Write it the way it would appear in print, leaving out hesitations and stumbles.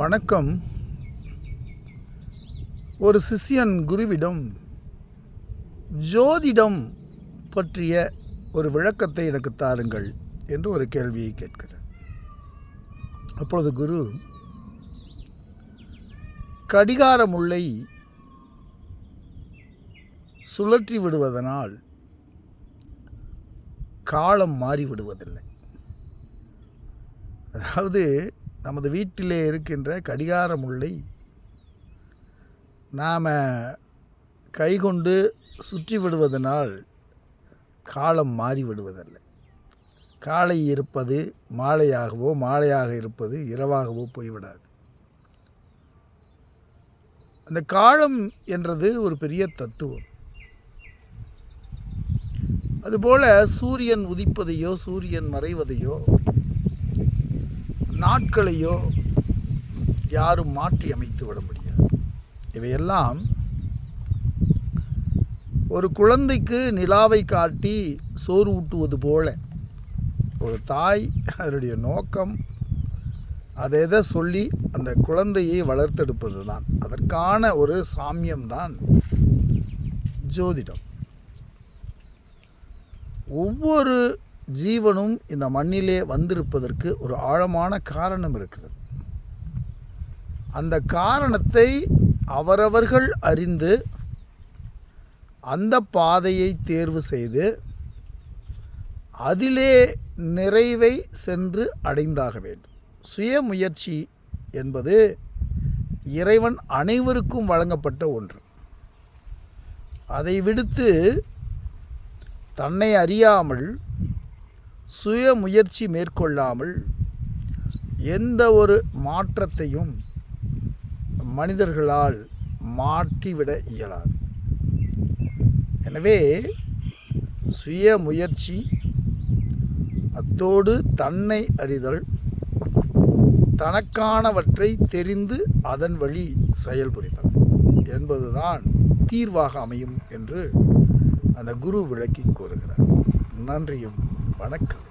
வணக்கம். ஒரு சிஷ்யன் குருவிடம் ஜோதிடம் பற்றிய ஒரு விளக்கத்தை எனக்கு தாருங்கள் என்று ஒரு கேள்வியை கேட்கிறார். அப்பொழுது குரு, கடிகார முள்ளை சுழற்றி விடுவதனால் காலம் மாறிவிடுவதில்லை. அதாவது நமது வீட்டிலே இருக்கின்ற கடிகார முள்ளை நாம் கைகொண்டு சுற்றி விடுவதனால் காலம் மாறிவிடுவதில்லை. காலை இருப்பது மாலையாகவோ, மாலையாக இருப்பது இரவாகவோ போய்விடாது. அந்த காலம் என்றது ஒரு பெரிய தத்துவம். அதுபோல் சூரியன் உதிப்பதையோ சூரியன் மறைவதையோ நாட்களையோ யாரும் மாற்றி அமைத்து விட முடியாது. இவையெல்லாம் ஒரு குழந்தைக்கு நிலாவை காட்டி சோறு ஊட்டுவது போல ஒரு தாய் அதனுடைய நோக்கம் அதை எதை சொல்லி அந்த குழந்தையை வளர்த்தெடுப்பது தான். அதற்கான ஒரு சாமியம்தான் ஜோதிடம். ஒவ்வொரு ஜீவனும் இந்த மண்ணிலே வந்திருப்பதற்கு ஒரு ஆழமான காரணம் இருக்கிறது. அந்த காரணத்தை அவரவர்கள் அறிந்து அந்த பாதையை தேர்வு செய்து அதிலே நிறைவை சென்று அடைந்தாக வேண்டும். சுயமுயற்சி என்பது இறைவன் அனைவருக்கும் வழங்கப்பட்ட ஒன்று. அதை விடுத்து தன்னை அறியாமல் சுய முயற்சி மேற்கொள்ளாமல் எந்த ஒரு மாற்றத்தையும் மனிதர்களால் மாற்றிவிட இயலாது. எனவே சுய முயற்சி, அத்தோடு தன்னை அறிதல், தனக்கானவற்றை தெரிந்து அதன் வழி செயல்புரிதல் என்பதுதான் தீர்வாக அமையும் என்று அந்த குரு விளக்கி கூறுகிறார். நன்றியும் வணக்கம்.